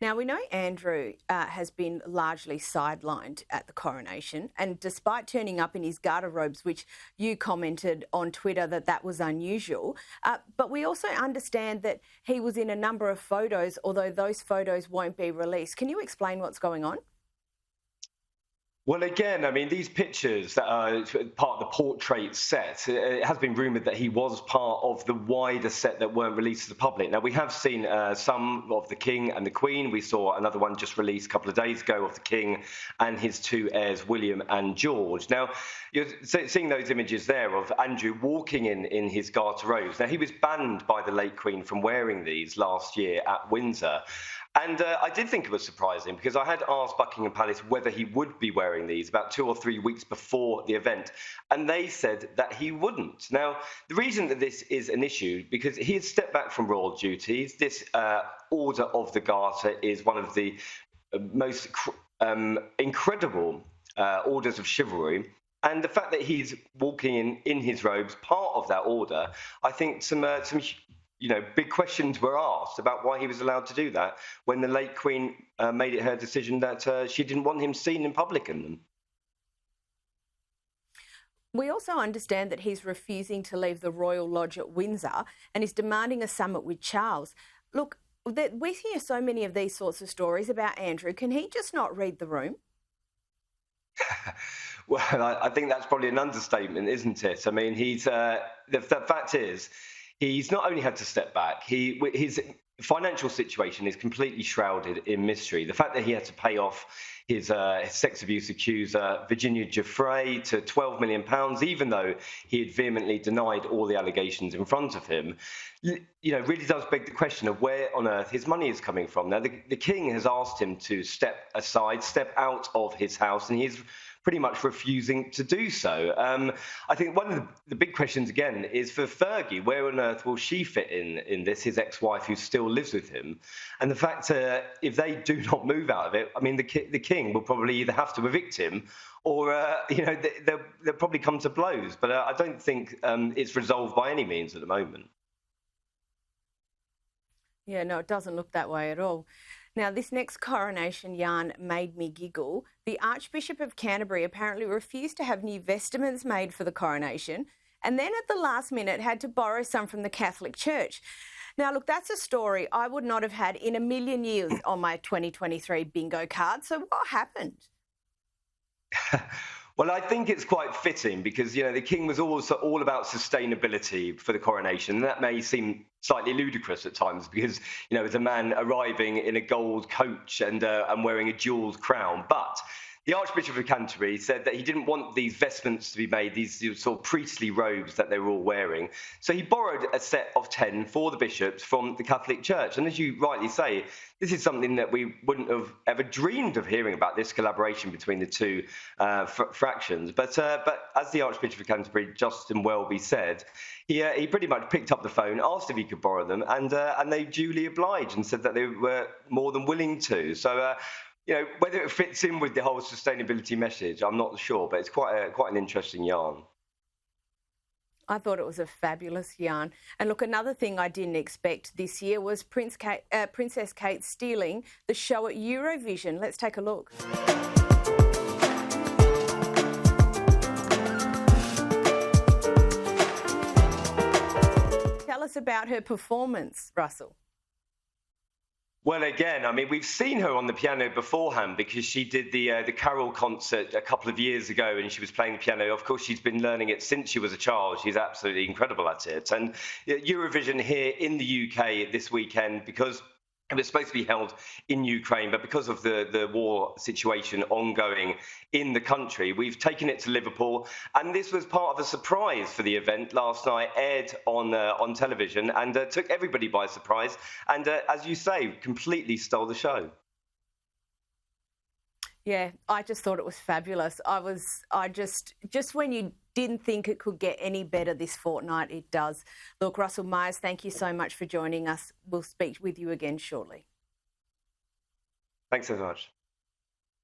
Now, we know Andrew has been largely sidelined at the coronation, and despite turning up in his Garter robes, which you commented on Twitter that was unusual, but we also understand that he was in a number of photos, although those photos won't be released. Can you explain what's going on? Well, again, I mean, these pictures that are part of the portrait set, it has been rumoured that he was part of the wider set that weren't released to the public. Now, we have seen some of the King and the Queen. We saw another one just released a couple of days ago of the King and his two heirs, William and George. Now, you're seeing those images there of Andrew walking in his Garter robes. Now, he was banned by the late Queen from wearing these last year at Windsor. And I did think it was surprising because I had asked Buckingham Palace whether he would be wearing these about 2 or 3 weeks before the event, and they said that he wouldn't. Now, the reason that this is an issue, because he has stepped back from royal duties. This Order of the Garter is one of the most incredible orders of chivalry. And the fact that he's walking in his robes, part of that order, I think some big questions were asked about why he was allowed to do that when the late Queen made it her decision that she didn't want him seen in public in them. We also understand that he's refusing to leave the Royal Lodge at Windsor and is demanding a summit with Charles. Look, we hear so many of these sorts of stories about Andrew. Can he just not read the room? Well, I think that's probably an understatement, isn't it? I mean, the fact is, he's not only had to step back, his financial situation is completely shrouded in mystery. The fact that he had to pay off his sex abuse accuser, Virginia Giuffre, to £12 million, even though he had vehemently denied all the allegations in front of him, really does beg the question of where on earth his money is coming from. Now, the King has asked him to step aside, step out of his house, and he's pretty much refusing to do so. I think one of the big questions, again, is for Fergie. Where on earth will she fit in this, his ex-wife who still lives with him? And the fact if they do not move out of it, I mean, the King will probably either have to evict him or, they'll probably come to blows. But I don't think it's resolved by any means at the moment. Yeah, no, it doesn't look that way at all. Now, this next coronation yarn made me giggle. The Archbishop of Canterbury apparently refused to have new vestments made for the coronation, and then at the last minute had to borrow some from the Catholic Church. Now, look, that's a story I would not have had in a million years on my 2023 bingo card. So what happened? Well, I think it's quite fitting because, the King was also all about sustainability for the coronation. And that may seem slightly ludicrous at times because, as a man arriving in a gold coach and wearing a jewelled crown. But the Archbishop of Canterbury said that he didn't want these vestments to be made, these sort of priestly robes that they were all wearing. So he borrowed a set of 10 for the bishops from the Catholic Church. And as you rightly say, this is something that we wouldn't have ever dreamed of hearing about, this collaboration between the two fractions. But as the Archbishop of Canterbury, Justin Welby, said, he pretty much picked up the phone, asked if he could borrow them, and they duly obliged and said that they were more than willing to. So, whether it fits in with the whole sustainability message, I'm not sure, but it's quite an interesting yarn. I thought it was a fabulous yarn. And look, another thing I didn't expect this year was Princess Kate stealing the show at Eurovision. Let's take a look. Tell us about her performance, Russell. Well, again, I mean, we've seen her on the piano beforehand because she did the Carol concert a couple of years ago and she was playing the piano. Of course, she's been learning it since she was a child. She's absolutely incredible at it. And Eurovision here in the UK this weekend, because it was supposed to be held in Ukraine, but because of the war situation ongoing in the country, we've taken it to Liverpool. And this was part of a surprise for the event last night, aired on television and took everybody by surprise. And as you say, completely stole the show. Yeah, I just thought it was fabulous. Just when you didn't think it could get any better this fortnight, it does. Look, Russell Myers, thank you so much for joining us. We'll speak with you again shortly. Thanks so much.